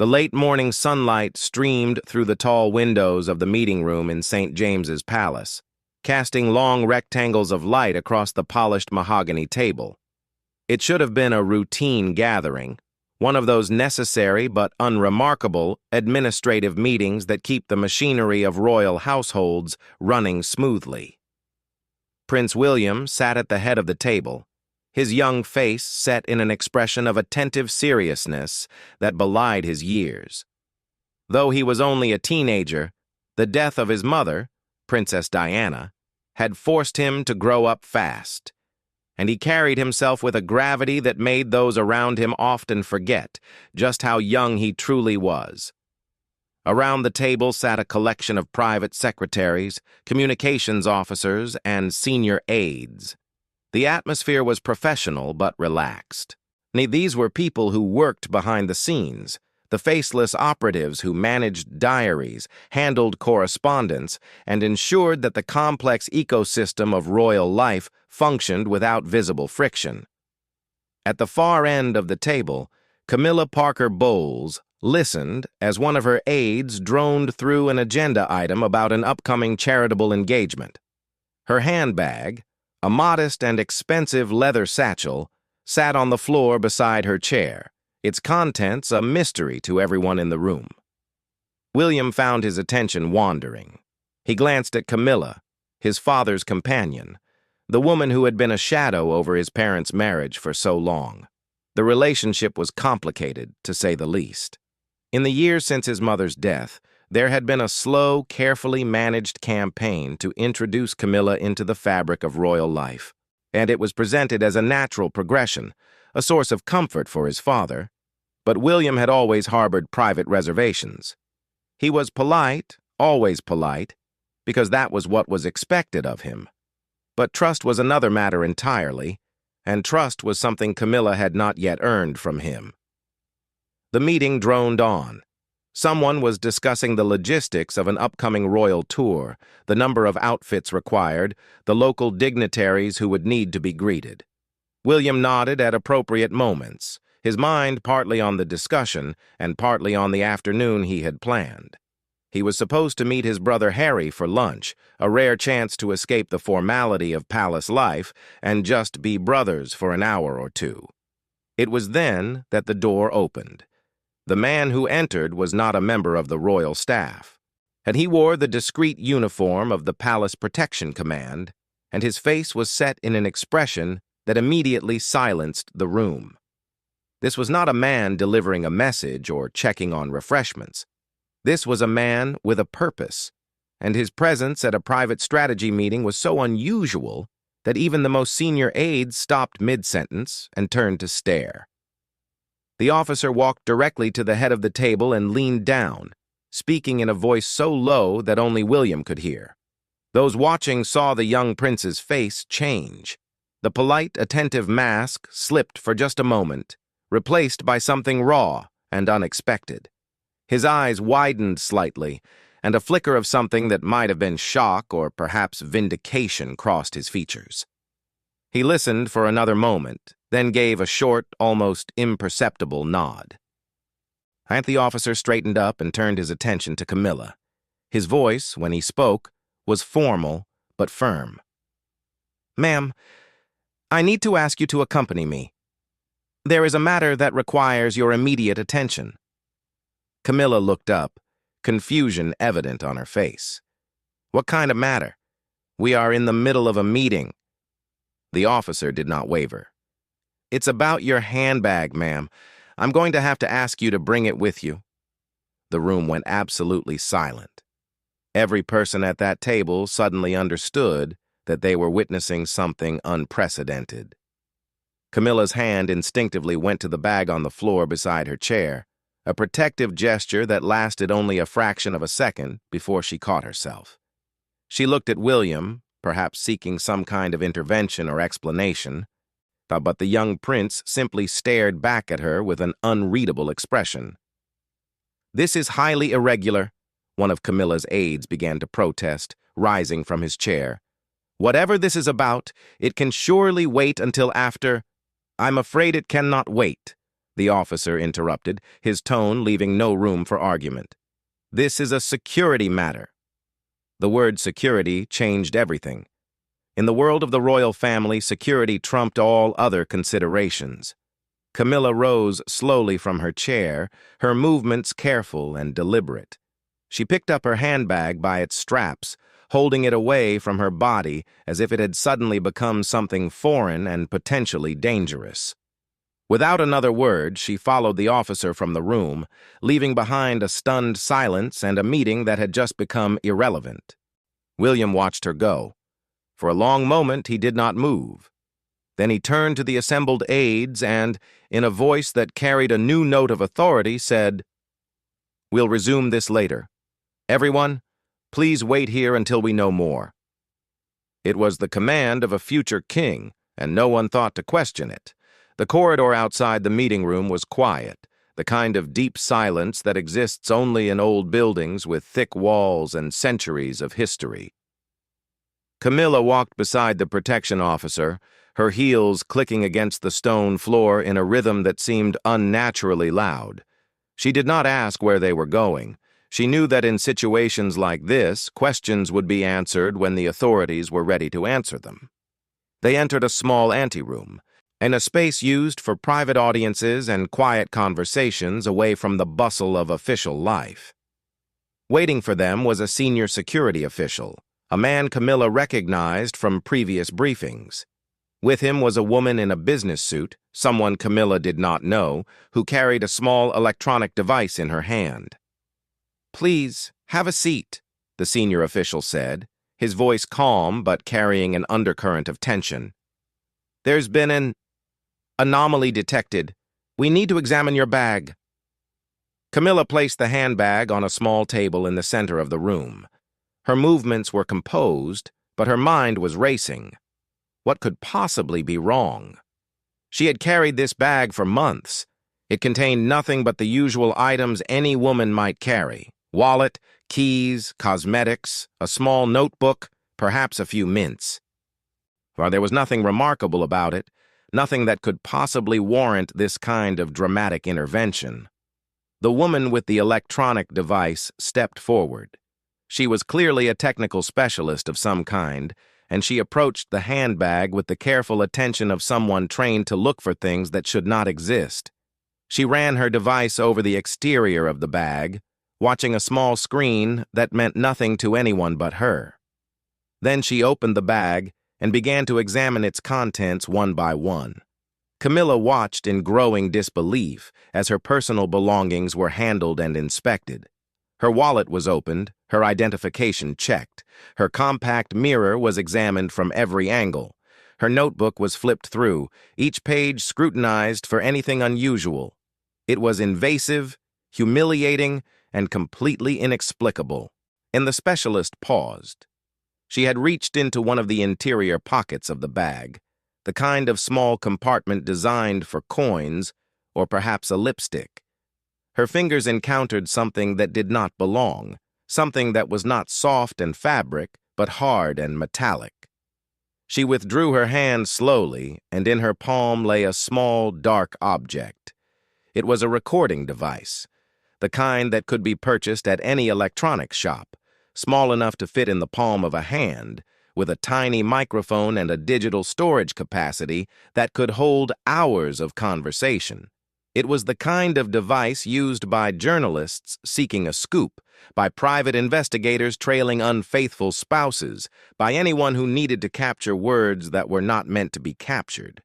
The late morning sunlight streamed through the tall windows of the meeting room in St. James's Palace, casting long rectangles of light across the polished mahogany table. It should have been a routine gathering, one of those necessary but unremarkable administrative meetings that keep the machinery of royal households running smoothly. Prince William sat at the head of the table, his young face set in an expression of attentive seriousness that belied his years. Though he was only a teenager, the death of his mother, Princess Diana, had forced him to grow up fast, and he carried himself with a gravity that made those around him often forget just how young he truly was. Around the table sat a collection of private secretaries, communications officers, and senior aides. The atmosphere was professional but relaxed. These were people who worked behind the scenes, the faceless operatives who managed diaries, handled correspondence, and ensured that the complex ecosystem of royal life functioned without visible friction. At the far end of the table, Camilla Parker Bowles listened as one of her aides droned through an agenda item about an upcoming charitable engagement. Her handbag, a modest and expensive leather satchel, sat on the floor beside her chair, its contents a mystery to everyone in the room. William found his attention wandering. He glanced at Camilla, his father's companion, the woman who had been a shadow over his parents' marriage for so long. The relationship was complicated, to say the least. In the years since his mother's death, there had been a slow, carefully managed campaign to introduce Camilla into the fabric of royal life, and it was presented as a natural progression, a source of comfort for his father. But William had always harbored private reservations. He was polite, always polite, because that was what was expected of him. But trust was another matter entirely, and trust was something Camilla had not yet earned from him. The meeting droned on. Someone was discussing the logistics of an upcoming royal tour, the number of outfits required, the local dignitaries who would need to be greeted. William nodded at appropriate moments, his mind partly on the discussion and partly on the afternoon he had planned. He was supposed to meet his brother Harry for lunch, a rare chance to escape the formality of palace life and just be brothers for an hour or two. It was then that the door opened. The man who entered was not a member of the royal staff, and he wore the discreet uniform of the Palace Protection Command, and his face was set in an expression that immediately silenced the room. This was not a man delivering a message or checking on refreshments. This was a man with a purpose, and his presence at a private strategy meeting was so unusual that even the most senior aides stopped mid-sentence and turned to stare. The officer walked directly to the head of the table and leaned down, speaking in a voice so low that only William could hear. Those watching saw the young prince's face change. The polite, attentive mask slipped for just a moment, replaced by something raw and unexpected. His eyes widened slightly, and a flicker of something that might have been shock or perhaps vindication crossed his features. He listened for another moment, then gave a short, almost imperceptible nod. The officer straightened up and turned his attention to Camilla. His voice, when he spoke, was formal but firm. "Ma'am, I need to ask you to accompany me. There is a matter that requires your immediate attention." Camilla looked up, confusion evident on her face. "What kind of matter? We are in the middle of a meeting." The officer did not waver. "It's about your handbag, ma'am. I'm going to have to ask you to bring it with you." The room went absolutely silent. Every person at that table suddenly understood that they were witnessing something unprecedented. Camilla's hand instinctively went to the bag on the floor beside her chair, a protective gesture that lasted only a fraction of a second before she caught herself. She looked at William, perhaps seeking some kind of intervention or explanation, but the young prince simply stared back at her with an unreadable expression. "This is highly irregular," one of Camilla's aides began to protest, rising from his chair. "Whatever this is about, it can surely wait until after—" "I'm afraid it cannot wait," the officer interrupted, his tone leaving no room for argument. "This is a security matter." The word security changed everything. In the world of the royal family, security trumped all other considerations. Camilla rose slowly from her chair, her movements careful and deliberate. She picked up her handbag by its straps, holding it away from her body as if it had suddenly become something foreign and potentially dangerous. Without another word, she followed the officer from the room, leaving behind a stunned silence and a meeting that had just become irrelevant. William watched her go. For a long moment, he did not move. Then he turned to the assembled aides and, in a voice that carried a new note of authority, said, "We'll resume this later. Everyone, please wait here until we know more." It was the command of a future king, and no one thought to question it. The corridor outside the meeting room was quiet, the kind of deep silence that exists only in old buildings with thick walls and centuries of history. Camilla walked beside the protection officer, her heels clicking against the stone floor in a rhythm that seemed unnaturally loud. She did not ask where they were going. She knew that in situations like this, questions would be answered when the authorities were ready to answer them. They entered a small anteroom, and a space used for private audiences and quiet conversations away from the bustle of official life. Waiting for them was a senior security official, a man Camilla recognized from previous briefings. With him was a woman in a business suit, someone Camilla did not know, who carried a small electronic device in her hand. "Please, have a seat," the senior official said, his voice calm but carrying an undercurrent of tension. "There's been an anomaly detected. We need to examine your bag." Camilla placed the handbag on a small table in the center of the room. Her movements were composed, but her mind was racing. What could possibly be wrong? She had carried this bag for months. It contained nothing but the usual items any woman might carry: wallet, keys, cosmetics, a small notebook, perhaps a few mints. While there was nothing remarkable about it, nothing that could possibly warrant this kind of dramatic intervention. The woman with the electronic device stepped forward. She was clearly a technical specialist of some kind, and she approached the handbag with the careful attention of someone trained to look for things that should not exist. She ran her device over the exterior of the bag, watching a small screen that meant nothing to anyone but her. Then she opened the bag and began to examine its contents one by one. Camilla watched in growing disbelief as her personal belongings were handled and inspected. Her wallet was opened, her identification checked. Her compact mirror was examined from every angle. Her notebook was flipped through, each page scrutinized for anything unusual. It was invasive, humiliating, and completely inexplicable. And the specialist paused. She had reached into one of the interior pockets of the bag, the kind of small compartment designed for coins or perhaps a lipstick. Her fingers encountered something that did not belong, something that was not soft and fabric, but hard and metallic. She withdrew her hand slowly, and in her palm lay a small, dark object. It was a recording device, the kind that could be purchased at any electronics shop, small enough to fit in the palm of a hand, with a tiny microphone and a digital storage capacity that could hold hours of conversation. It was the kind of device used by journalists seeking a scoop, by private investigators trailing unfaithful spouses, by anyone who needed to capture words that were not meant to be captured.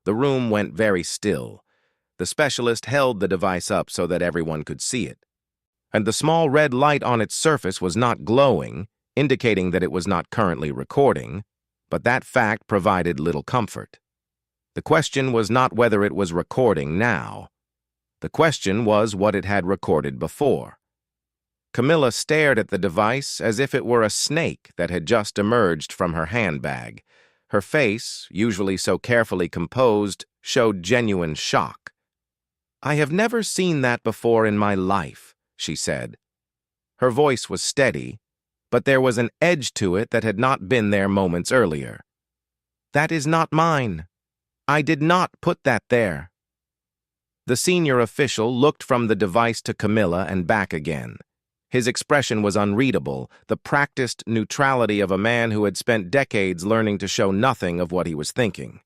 The room went very still. The specialist held the device up so that everyone could see it. And the small red light on its surface was not glowing, indicating that it was not currently recording, but that fact provided little comfort. The question was not whether it was recording now. The question was what it had recorded before. Camilla stared at the device as if it were a snake that had just emerged from her handbag. Her face, usually so carefully composed, showed genuine shock. "I have never seen that before in my life," she said. Her voice was steady, but there was an edge to it that had not been there moments earlier. "That is not mine. I did not put that there." The senior official looked from the device to Camilla and back again. His expression was unreadable, the practiced neutrality of a man who had spent decades learning to show nothing of what he was thinking.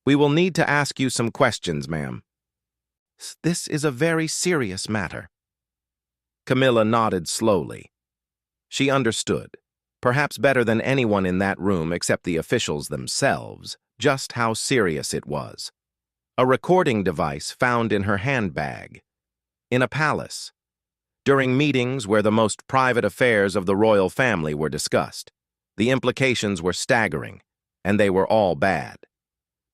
"We will need to ask you some questions, ma'am." "This is a very serious matter." Camilla nodded slowly. She understood, perhaps better than anyone in that room except the officials themselves, just how serious it was. A recording device found in her handbag. In a palace. During meetings where the most private affairs of the royal family were discussed. The implications were staggering, and they were all bad.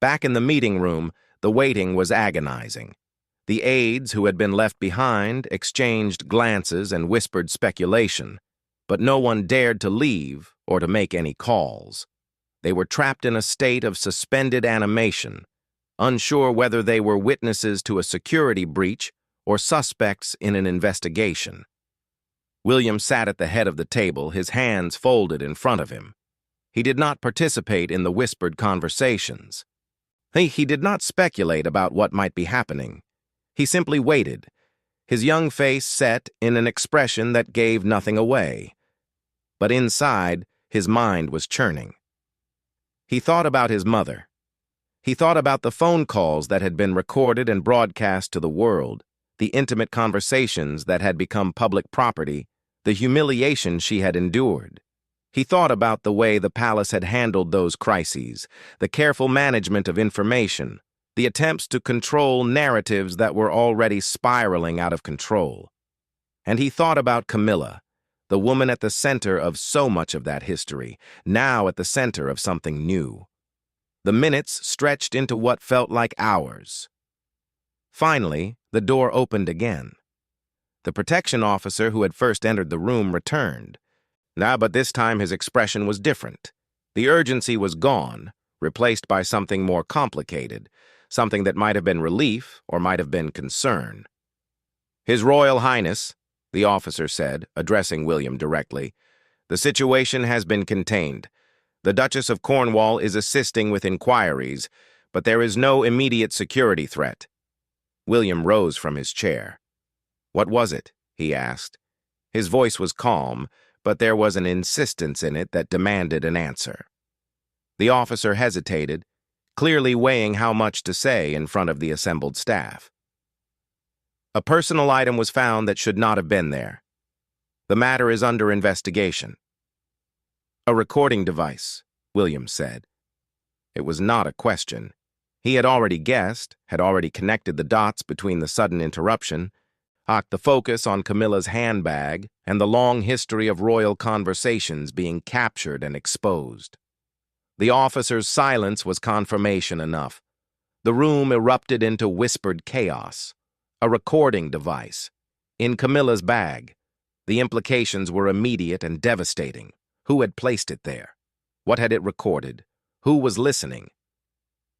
Back in the meeting room, the waiting was agonizing. The aides who had been left behind exchanged glances and whispered speculation, but no one dared to leave or to make any calls. They were trapped in a state of suspended animation, unsure whether they were witnesses to a security breach or suspects in an investigation. William sat at the head of the table, his hands folded in front of him. He did not participate in the whispered conversations. He did not speculate about what might be happening. He simply waited, his young face set in an expression that gave nothing away. But inside, his mind was churning. He thought about his mother. He thought about the phone calls that had been recorded and broadcast to the world, the intimate conversations that had become public property, the humiliation she had endured. He thought about the way the palace had handled those crises, the careful management of information, the attempts to control narratives that were already spiraling out of control. And he thought about Camilla, the woman at the center of so much of that history, now at the center of something new. The minutes stretched into what felt like hours. Finally, the door opened again. The protection officer who had first entered the room returned. But this time his expression was different. The urgency was gone, replaced by something more complicated, something that might have been relief or might have been concern. "His Royal Highness," the officer said, addressing William directly, "the situation has been contained. The Duchess of Cornwall is assisting with inquiries, but there is no immediate security threat." William rose from his chair. "What was it?" he asked. His voice was calm, but there was an insistence in it that demanded an answer. The officer hesitated, clearly weighing how much to say in front of the assembled staff. "A personal item was found that should not have been there. The matter is under investigation." "A recording device," William said. It was not a question. He had already guessed, had already connected the dots between the sudden interruption, the focus on Camilla's handbag, and the long history of royal conversations being captured and exposed. The officer's silence was confirmation enough. The room erupted into whispered chaos. A recording device. In Camilla's bag. The implications were immediate and devastating. Who had placed it there? What had it recorded? Who was listening?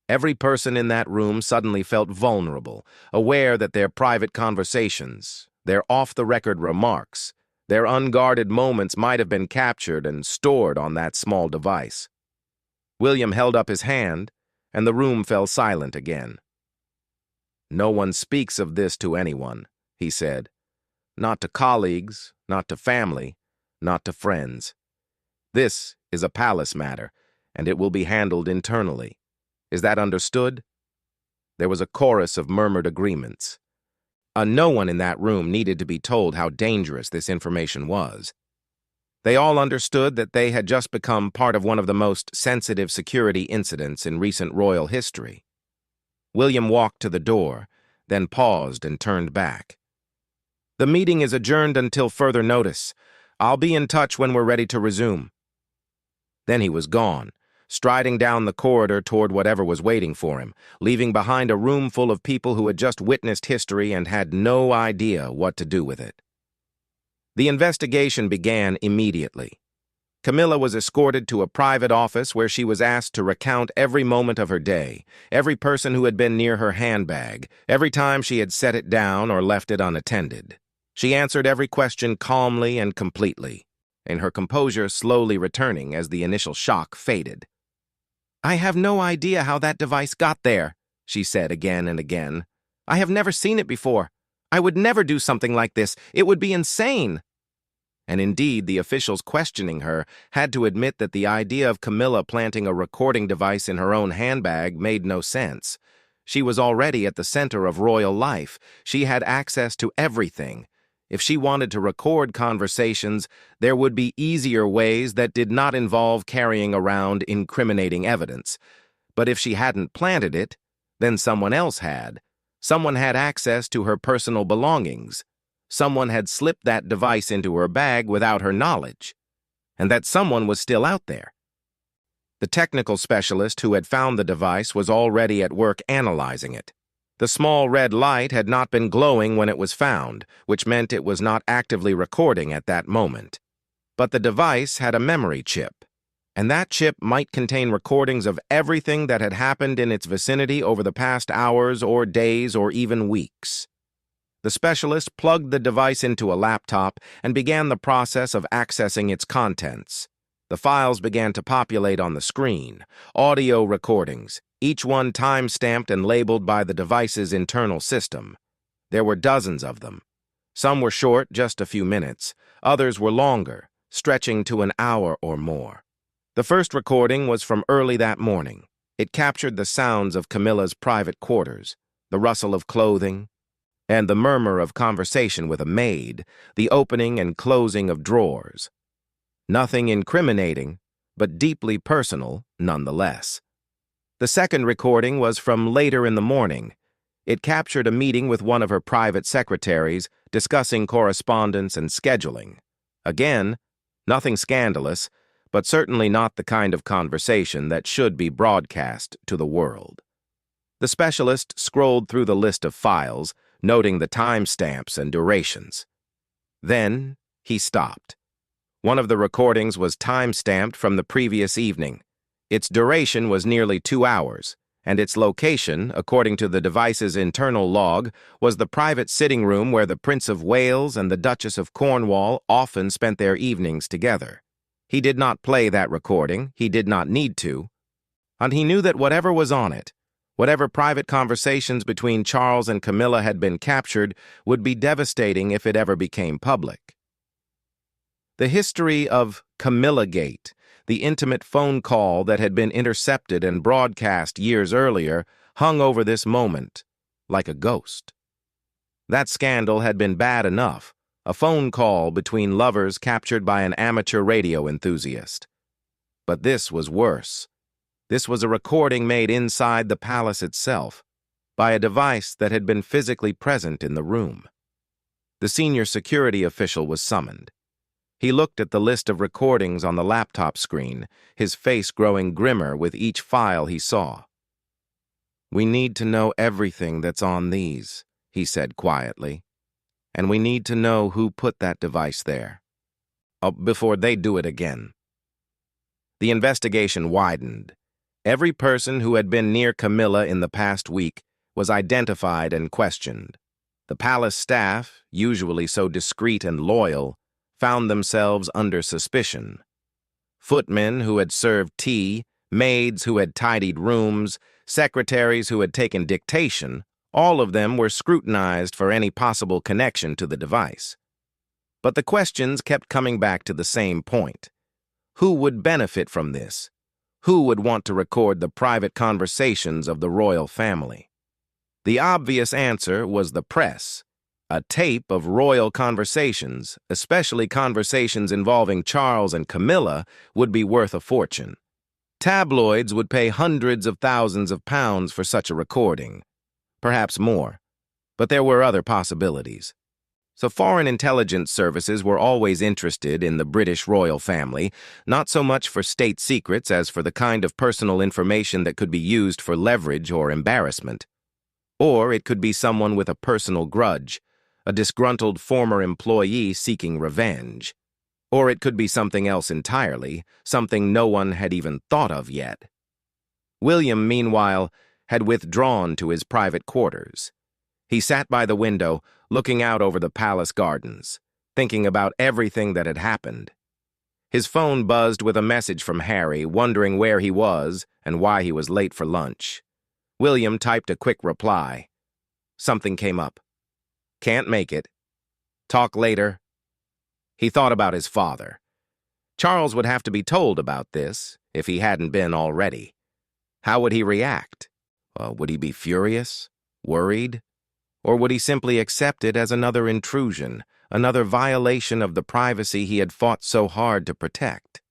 Every person in that room suddenly felt vulnerable, aware that their private conversations, their off-the-record remarks, their unguarded moments might have been captured and stored on that small device. William held up his hand, and the room fell silent again. "No one speaks of this to anyone," he said. "Not to colleagues, not to family, not to friends. This is a palace matter, and it will be handled internally. Is that understood?" There was a chorus of murmured agreements. No one in that room needed to be told how dangerous this information was. They all understood that they had just become part of one of the most sensitive security incidents in recent royal history. William walked to the door, then paused and turned back. "The meeting is adjourned until further notice. I'll be in touch when we're ready to resume." Then he was gone, striding down the corridor toward whatever was waiting for him, leaving behind a room full of people who had just witnessed history and had no idea what to do with it. The investigation began immediately. Camilla was escorted to a private office where she was asked to recount every moment of her day, every person who had been near her handbag, every time she had set it down or left it unattended. She answered every question calmly and completely, and her composure slowly returning as the initial shock faded. "I have no idea how that device got there," she said again and again. I have never seen it before. I would never do something like this. It would be insane." And indeed, the officials questioning her had to admit that the idea of Camilla planting a recording device in her own handbag made no sense. She was already at the center of royal life. She had access to everything. If she wanted to record conversations, there would be easier ways that did not involve carrying around incriminating evidence. But if she hadn't planted it, then someone else had. Someone had access to her personal belongings. Someone had slipped that device into her bag without her knowledge. And that someone was still out there. The technical specialist who had found the device was already at work analyzing it. The small red light had not been glowing when it was found, which meant it was not actively recording at that moment. But the device had a memory chip, and that chip might contain recordings of everything that had happened in its vicinity over the past hours or days or even weeks. The specialist plugged the device into a laptop and began the process of accessing its contents. The files began to populate on the screen, audio recordings, each one time-stamped and labeled by the device's internal system. There were dozens of them. Some were short, just a few minutes. Others were longer, stretching to an hour or more. The first recording was from early that morning. It captured the sounds of Camilla's private quarters, the rustle of clothing, and the murmur of conversation with a maid, the opening and closing of drawers. Nothing incriminating, but deeply personal nonetheless. The second recording was from later in the morning. It captured a meeting with one of her private secretaries discussing correspondence and scheduling. Again, nothing scandalous, but certainly not the kind of conversation that should be broadcast to the world. The specialist scrolled through the list of files, noting the timestamps and durations. Then he stopped. One of the recordings was time-stamped from the previous evening. Its duration was nearly 2 hours, and its location, according to the device's internal log, was the private sitting room where the Prince of Wales and the Duchess of Cornwall often spent their evenings together. He did not play that recording, he did not need to, and he knew that whatever was on it, whatever private conversations between Charles and Camilla had been captured, would be devastating if it ever became public. The history of Camilla-gate, the intimate phone call that had been intercepted and broadcast years earlier, hung over this moment like a ghost. That scandal had been bad enough, a phone call between lovers captured by an amateur radio enthusiast. But this was worse. This was a recording made inside the palace itself, by a device that had been physically present in the room. The senior security official was summoned. He looked at the list of recordings on the laptop screen, his face growing grimmer with each file he saw. "We need to know everything that's on these," he said quietly. "And we need to know who put that device there. Before they do it again." The investigation widened. Every person who had been near Camilla in the past week was identified and questioned. The palace staff, usually so discreet and loyal, found themselves under suspicion. Footmen who had served tea, maids who had tidied rooms, secretaries who had taken dictation, all of them were scrutinized for any possible connection to the device. But the questions kept coming back to the same point. Who would benefit from this? Who would want to record the private conversations of the royal family? The obvious answer was the press. A tape of royal conversations, especially conversations involving Charles and Camilla, would be worth a fortune. Tabloids would pay hundreds of thousands of pounds for such a recording. Perhaps more. But there were other possibilities. So foreign intelligence services were always interested in the British royal family, not so much for state secrets as for the kind of personal information that could be used for leverage or embarrassment. Or it could be someone with a personal grudge, a disgruntled former employee seeking revenge. Or it could be something else entirely, something no one had even thought of yet. William, meanwhile, had withdrawn to his private quarters. He sat by the window, looking out over the palace gardens, thinking about everything that had happened. His phone buzzed with a message from Harry, wondering where he was and why he was late for lunch. William typed a quick reply. Something came up. Can't make it. Talk later. He thought about his father. Charles would have to be told about this, if he hadn't been already. How would he react? Would he be furious? Worried? Or would he simply accept it as another intrusion, another violation of the privacy he had fought so hard to protect?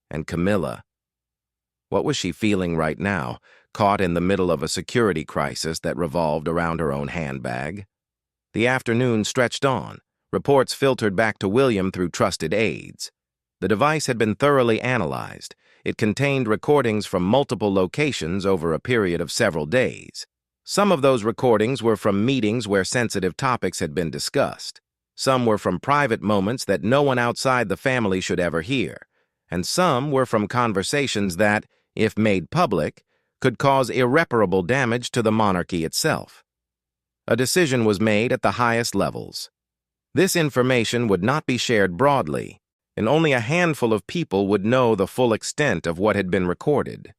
And Camilla. What was she feeling right now, caught in the middle of a security crisis that revolved around her own handbag? The afternoon stretched on. Reports filtered back to William through trusted aides. The device had been thoroughly analyzed. It contained recordings from multiple locations over a period of several days. Some of those recordings were from meetings where sensitive topics had been discussed. Some were from private moments that no one outside the family should ever hear. And some were from conversations that, if made public, could cause irreparable damage to the monarchy itself. A decision was made at the highest levels. This information would not be shared broadly, and only a handful of people would know the full extent of what had been recorded.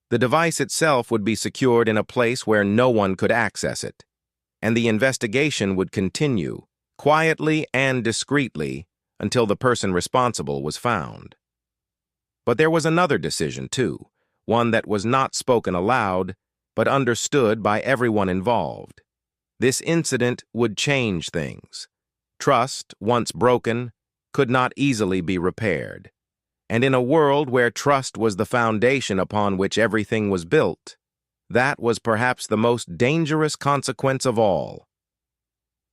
The device itself would be secured in a place where no one could access it, and the investigation would continue, quietly and discreetly, until the person responsible was found. But there was another decision, too, one that was not spoken aloud, but understood by everyone involved. This incident would change things. Trust, once broken, could not easily be repaired. And in a world where trust was the foundation upon which everything was built, that was perhaps the most dangerous consequence of all.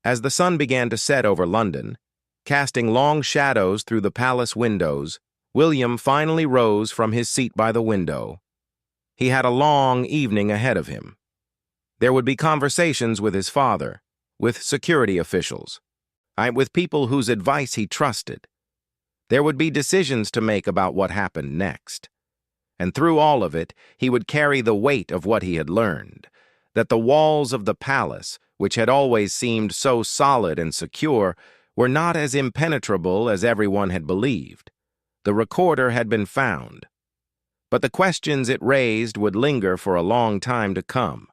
As the sun began to set over London, casting long shadows through the palace windows, William finally rose from his seat by the window. He had a long evening ahead of him. There would be conversations with his father, with security officials, with people whose advice he trusted. There would be decisions to make about what happened next. And through all of it, he would carry the weight of what he had learned, that the walls of the palace, which had always seemed so solid and secure, were not as impenetrable as everyone had believed. The recorder had been found, but the questions it raised would linger for a long time to come.